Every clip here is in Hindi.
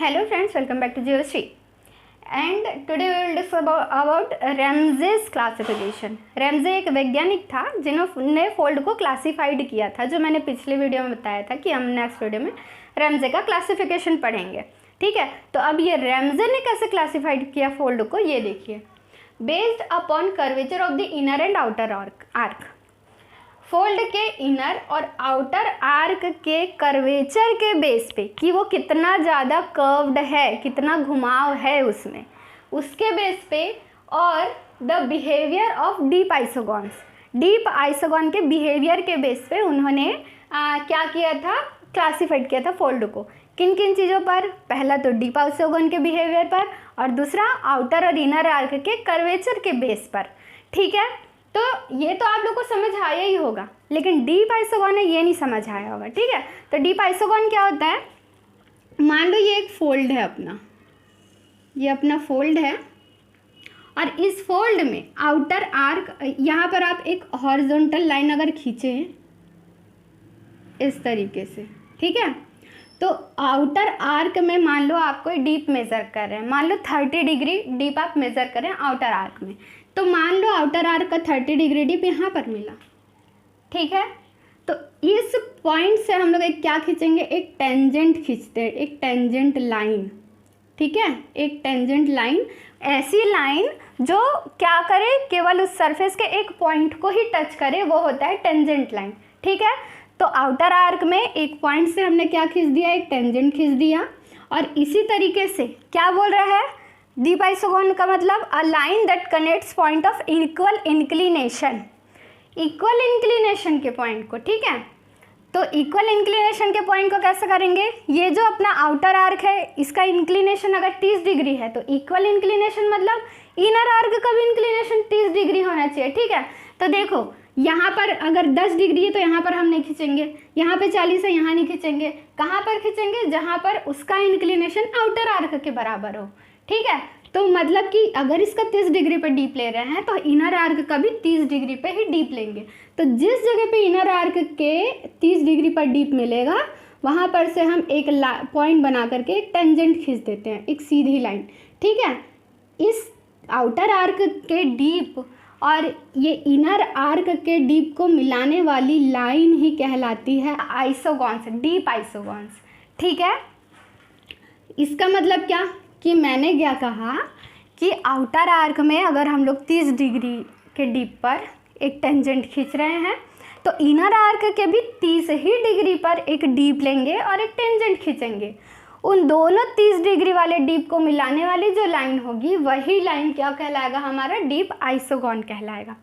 Hello friends, welcome back to Geometry. And today we will discuss about Ramsey's classification. Ramsey एक वैज्ञानिक था जिन्होंने फोल्ड को क्लासिफाइड किया था, जो मैंने पिछले वीडियो में बताया था कि हम नेक्स्ट वीडियो में रैमजे का क्लासिफिकेशन पढ़ेंगे। ठीक है, तो अब ये रैमजे ने कैसे क्लासिफाइड किया फोल्ड को, ये देखिए। Based upon curvature of the inner and outer arc, fold के इनर और आउटर आर्क के कर्वेचर के बेस पे कि वो कितना ज़्यादा कर्व्ड है, कितना घुमाव है उसमें, उसके बेस पे, और द बिहेवियर ऑफ डीप आइसोगॉन के बिहेवियर के बेस पे उन्होंने क्या किया था, क्लासिफाइड किया था फोल्ड को। किन किन चीज़ों पर? पहला तो डीप आइसोगॉन के बिहेवियर पर, और दूसरा आउटर और इनर आर्क के कर्वेचर के बेस पर। ठीक है, तो ये तो आप लोग को समझ आया ही होगा, लेकिन डीप आइसोगॉन है ये नहीं समझ आया होगा। ठीक है, तो डीप आइसोगॉन क्या होता है? मान लो ये एक फोल्ड है अपना, ये अपना फोल्ड है, और इस फोल्ड में आउटर आर्क, यहाँ पर आप एक हॉरिजॉन्टल लाइन अगर खींचे इस तरीके से, ठीक है, तो आउटर आर्क में मान लो आप कोई डीप मेज़र कर रहे हैं, मान लो 30 डिग्री डीप आप मेज़र करें आउटर आर्क में, तो मान लो आउटर आर्क का 30 डिग्री डीप यहाँ पर मिला। ठीक है, तो इस पॉइंट से हम लोग एक क्या खींचेंगे, एक टेंजेंट खींचते हैं, एक टेंजेंट लाइन। ठीक है, एक टेंजेंट लाइन, ऐसी लाइन जो क्या करे, केवल उस सरफेस के एक पॉइंट को ही टच करे, वो होता है टेंजेंट लाइन। ठीक है, तो आउटर आर्क में एक पॉइंट से हमने क्या खींच दिया, एक टेंजेंट खींच दिया। और इसी तरीके से क्या बोल रहा है, डीप आइसोगॉन का मतलब a line that connects point of equal inclination, equal inclination के पॉइंट को। ठीक है, तो इक्वल इंक्लिनेशन के पॉइंट को कैसे करेंगे, ये जो अपना आउटर आर्क है इसका इंक्लिनेशन अगर 30 डिग्री है, तो इक्वल इंक्लिनेशन मतलब इनर आर्क का भी इंक्लिनेशन 30 डिग्री होना चाहिए। ठीक है, तो देखो यहाँ पर अगर 10 डिग्री है तो यहाँ पर हम नहीं खींचेंगे, यहाँ पे 40 है यहाँ नहीं खींचेंगे, कहाँ पर खींचेंगे, जहाँ पर उसका इंक्लिनेशन आउटर आर्क के बराबर हो। ठीक है, तो मतलब कि अगर इसका 30 डिग्री पर डीप ले रहे हैं तो इनर आर्क का भी 30 डिग्री पे ही डीप लेंगे। तो जिस जगह पे इनर आर्क के 30 डिग्री पर डीप मिलेगा, वहाँ पर से हम एक पॉइंट बना करके एक टेंजेंट खींच देते हैं, एक सीधी लाइन। ठीक है, इस आउटर आर्क के डीप और ये इनर आर्क के डीप को मिलाने वाली लाइन ही कहलाती है आइसोगॉन्स, डीप आइसोगॉन्स। ठीक है, इसका मतलब क्या कि मैंने क्या कहा कि आउटर आर्क में अगर हम लोग 30 डिग्री के डीप पर एक टेंजेंट खींच रहे हैं, तो इनर आर्क के भी 30 ही डिग्री पर एक डीप लेंगे और एक टेंजेंट खींचेंगे। उन दोनों 30 डिग्री वाले डीप को मिलाने वाली जो लाइन होगी, वही लाइन क्या कहलाएगा, हमारा डीप आइसोगॉन कहलाएगा।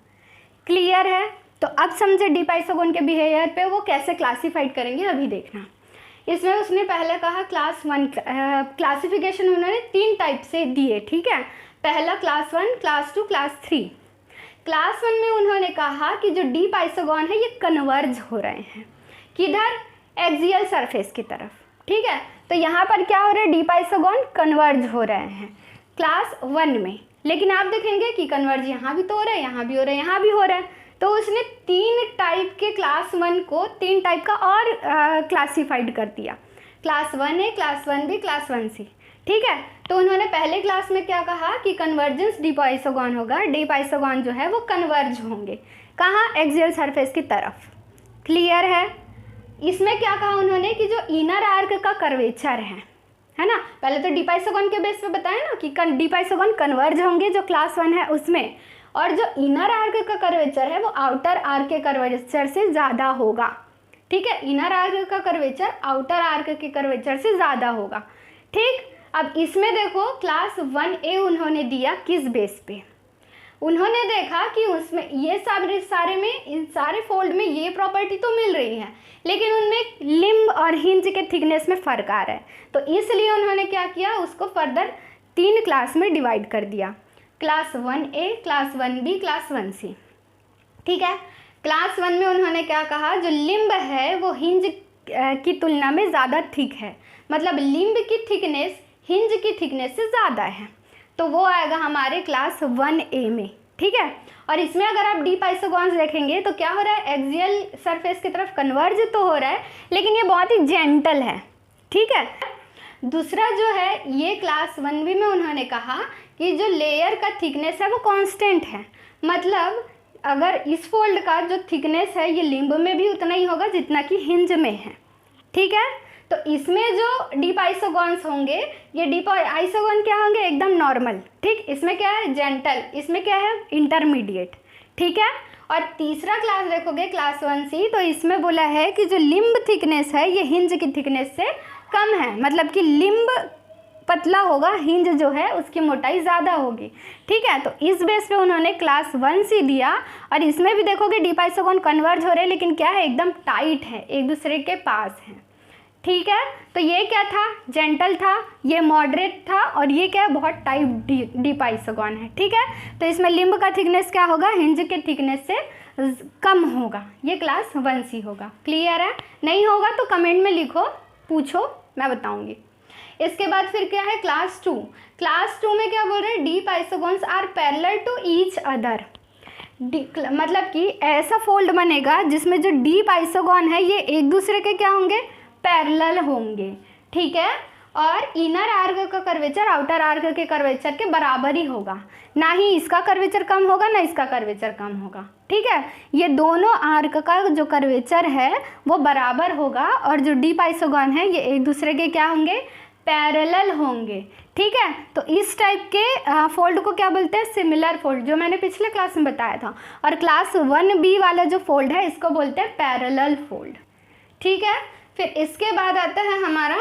क्लियर है? तो अब समझे डीप आइसोगॉन के बिहेवियर पे वो कैसे क्लासीफाइड करेंगे, अभी देखना। इसमें उसने पहले कहा क्लास 1 क्लासिफिकेशन उन्होंने 3 टाइप से दिए। ठीक है, पहला क्लास 1, क्लास 2, क्लास 3। क्लास 1 में उन्होंने कहा कि जो डीप आइसोगॉन है ये कन्वर्ज हो रहे हैं, किधर, एक्सियल सरफेस की तरफ। ठीक है, तो यहाँ पर क्या हो रहा है, डीप आइसोगॉन कन्वर्ज हो रहे हैं क्लास 1 में। लेकिन आप देखेंगे कि कन्वर्ज यहाँ भी तो हो रहा है, यहाँ भी हो रहा है, यहाँ भी हो रहा है। तो उसने 3 टाइप के क्लास 1 को 3 टाइप का और क्लासिफाइड कर दिया, class 1A, class 1B, class 1C। ठीक है, तो उन्होंने पहले क्लास में क्या कहा कि कन्वर्जेंस डीप आइसोगॉन होगा, डीप आइसोगॉन जो है वो कन्वर्ज होंगे, कहाँ, एक्सियल सरफेस की तरफ। क्लियर है? इसमें क्या कहा उन्होंने कि जो इनर आर्क का कर्वेचर है ना, पहले तो डीप आइसोगॉन के बेस पे बताया ना कि डीप आइसोगॉन कन्वर्ज होंगे जो क्लास 1 है उसमें, और जो इनर आर्क का कर्वेचर है वो आउटर आर्क के कर्वेचर से ज़्यादा होगा। ठीक है, इनर आर्क का कर्वेचर आउटर आर्क के कर्वेचर से ज़्यादा होगा। ठीक, अब इसमें देखो क्लास 1A उन्होंने दिया किस बेस पे, उन्होंने देखा कि उसमें ये सारे में, इन सारे फोल्ड में ये प्रॉपर्टी तो मिल रही है, लेकिन उनमें लिम्ब और हिंज के थिकनेस में फ़र्क आ रहा है। तो इसलिए उन्होंने क्या किया, उसको फर्दर 3 क्लास में डिवाइड कर दिया, class 1A, class 1B, class 1C। ठीक है, क्लास 1 में उन्होंने क्या कहा, जो लिम्ब है वो हिंज की तुलना में ज़्यादा थिक है, मतलब लिम्ब की थिकनेस हिंज की थिकनेस से ज़्यादा है, तो वो आएगा हमारे क्लास 1A में। ठीक है, और इसमें अगर आप डीप आइसोगॉन्स देखेंगे तो क्या हो रहा है, एक्सियल सरफेस की तरफ कन्वर्ज तो हो रहा है, लेकिन ये बहुत ही जेंटल है। ठीक है, दूसरा जो है ये क्लास 1B में उन्होंने कहा कि जो लेयर का थिकनेस है वो कांस्टेंट है, मतलब अगर इस फोल्ड का जो थिकनेस है ये लिम्ब में भी उतना ही होगा जितना कि हिंज में है। ठीक है, तो इसमें जो डीप आइसोगॉन्स होंगे, ये डीप आइसोगॉन क्या होंगे, एकदम नॉर्मल। ठीक, इसमें क्या है, जेंटल, इसमें क्या है, इंटरमीडिएट। ठीक है, और तीसरा क्लास देखोगे क्लास 1C, तो इसमें बोला है कि जो लिम्ब थिकनेस है ये हिंज की थिकनेस से कम है, मतलब कि लिम्ब पतला होगा, हिंज जो है उसकी मोटाई ज़्यादा होगी। ठीक है, तो इस बेस पे उन्होंने क्लास 1C दिया। और इसमें भी देखोगे डीप आइसोगॉन कन्वर्ज हो रहे हैं, लेकिन क्या है, एकदम टाइट है, एक दूसरे के पास है। ठीक है, तो ये क्या था, जेंटल था, ये मॉडरेट था, और ये क्या है, बहुत टाइट डीप आइसोगॉन है। ठीक है, तो इसमें लिम्ब का थिकनेस क्या होगा, हिंज के थिकनेस से कम होगा, ये क्लास 1C होगा। क्लियर है, नहीं होगा तो कमेंट में लिखो, पूछो, मैं बताऊंगी। इसके बाद फिर क्या है, क्लास 2। क्लास 2 में क्या बोल रहे हैं, deep isogons are parallel to each other, मतलब कि ऐसा फोल्ड बनेगा जिसमें जो डीप आइसोगॉन है ये एक दूसरे के क्या होंगे, पैरेलल होंगे। ठीक है, और इनर आर्क का कर्वेचर आउटर आर्क के कर्वेचर के बराबर ही होगा, ना ही इसका कर्वेचर कम होगा ना इसका कर्वेचर कम होगा। ठीक है, ये दोनों आर्क का जो कर्वेचर है वो बराबर होगा, और जो डीप आइसोगॉन है ये एक दूसरे के क्या होंगे, पैरेलल होंगे। ठीक है, तो इस टाइप के फोल्ड को क्या बोलते हैं, सिमिलर फोल्ड, जो मैंने पिछले क्लास में बताया था। और क्लास 1B वाला जो फोल्ड है इसको बोलते हैं पैरेलल फोल्ड। ठीक है, फिर इसके बाद आता है हमारा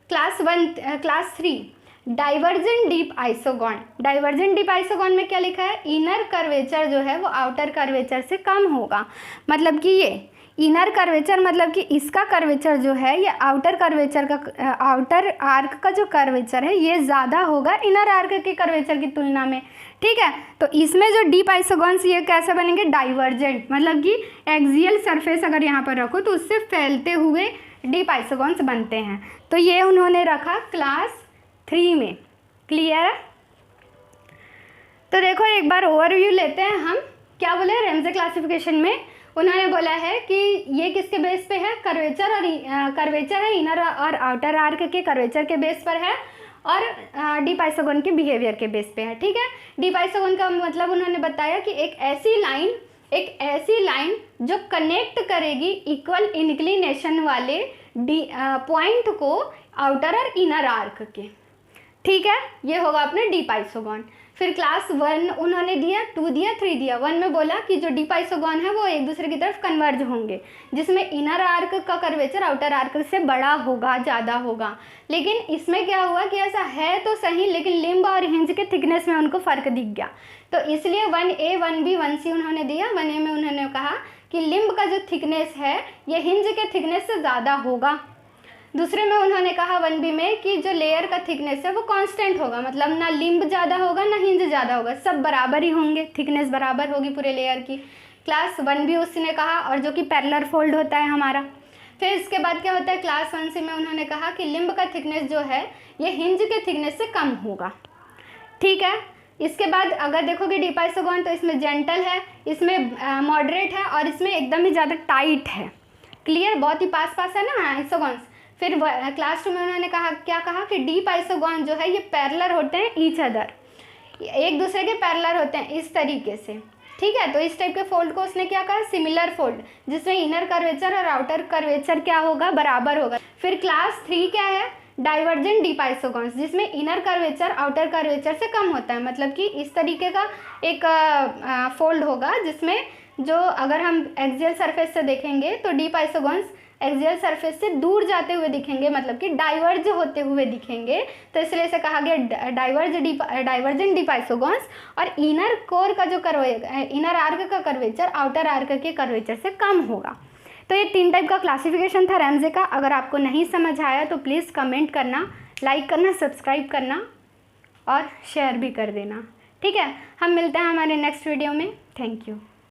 class 3 divergent deep isogon. Divergent deep isogon में क्या लिखा है, इनर कर्वेचर जो है वो आउटर कर्वेचर से कम होगा, मतलब कि ये इनर कर्वेचर, मतलब कि इसका कर्वेचर जो है ये आउटर कर्वेचर का, आउटर आर्क का जो कर्वेचर है ये ज़्यादा होगा इनर आर्क के कर्वेचर की तुलना में। ठीक है, तो इसमें जो डीप आइसोगॉन्स ये कैसे बनेंगे, डाइवर्जेंट, मतलब कि एक्सियल सरफेस अगर यहाँ पर रखो तो उससे फैलते हुए डीप आइसोगॉन्स बनते हैं। तो ये उन्होंने रखा क्लास 3 में। क्लियर है, तो देखो एक बार ओवरव्यू लेते हैं हम। क्या बोले, रेमजे क्लासिफिकेशन में उन्होंने बोला है कि ये किसके बेस पे है, कर्वेचर, और कर्वेचर है इनर और आउटर आर्क के कर्वेचर के बेस पर है, और डीप आइसोगॉन के बिहेवियर के बेस पे है। ठीक है, डीप आइसोगॉन का मतलब उन्होंने बताया कि एक ऐसी लाइन जो कनेक्ट करेगी इक्वल इंक्लिनेशन वाले पॉइंट को आउटर और इनर आर्क के। ठीक है, ये होगा अपने डीप आइसोगॉन। फिर क्लास 1 उन्होंने दिया, 2 दिया, 3 दिया। 1 में बोला कि जो डीप आइसोगॉन है वो एक दूसरे की तरफ कन्वर्ज होंगे, जिसमें इनर आर्क का कर्वेचर आउटर आर्क से बड़ा होगा, ज़्यादा होगा। लेकिन इसमें क्या हुआ कि ऐसा है तो सही, लेकिन लिम्ब और हिंज के थिकनेस में उनको फ़र्क दिख गया, तो इसलिए 1A, 1B, 1C उन्होंने दिया। 1A में उन्होंने कहा कि लिम्ब का जो थिकनेस है ये हिंज के थिकनेस से ज़्यादा होगा। दूसरे में उन्होंने कहा 1B में कि जो लेयर का थिकनेस है वो कांस्टेंट होगा, मतलब ना लिम्ब ज़्यादा होगा ना हिंज ज़्यादा होगा, सब बराबर ही होंगे, थिकनेस बराबर होगी पूरे लेयर की। क्लास 1B उसने कहा, और जो कि पैरेलल फोल्ड होता है हमारा। फिर इसके बाद क्या होता है, क्लास 1C में उन्होंने कहा कि लिम्ब का थिकनेस जो है ये हिंज के थिकनेस से कम होगा। ठीक है, इसके बाद अगर देखोगे डीप आइसोगॉन तो इसमें जेंटल है, इसमें मॉडरेट है, और इसमें एकदम ही ज़्यादा टाइट है। क्लियर, बहुत ही पास पास है ना आइसोगॉन्स। फिर क्लास 2 में उन्होंने कहा, क्या कहा कि डीप आइसोगॉन जो है ये पैरेलल होते हैं ईच अदर, एक दूसरे के पैरेलल होते हैं इस तरीके से। ठीक है, तो इस टाइप के फोल्ड को उसने क्या कहा, सिमिलर फोल्ड, जिसमें इनर कर्वेचर और आउटर कर्वेचर क्या होगा, बराबर होगा। फिर क्लास 3 क्या है, डाइवर्जेंट डीप आइसोगॉन्स, जिसमें इनर कर्वेचर आउटर कर्वेचर से कम होता है, मतलब कि इस तरीके का एक फोल्ड होगा, जिसमें जो अगर हम एक्सियल सरफेस से देखेंगे तो डीप आइसोगॉन्स एक्सियल सरफेस से दूर जाते हुए दिखेंगे, मतलब कि डाइवर्ज होते हुए दिखेंगे, तो इसलिए इसे कहा गया डाइवर्जेंट डीप आइसोगॉन्स। और इनर कोर का जो इनर आर्क का कर्वेचर आउटर आर्क के कर्वेचर से कम होगा। तो ये 3 टाइप का क्लासिफिकेशन था रेमजे का। अगर आपको नहीं समझ आया तो प्लीज़ कमेंट करना, लाइक करना, सब्सक्राइब करना और शेयर भी कर देना। ठीक है, हम मिलते हैं हमारे नेक्स्ट वीडियो में। Thank you.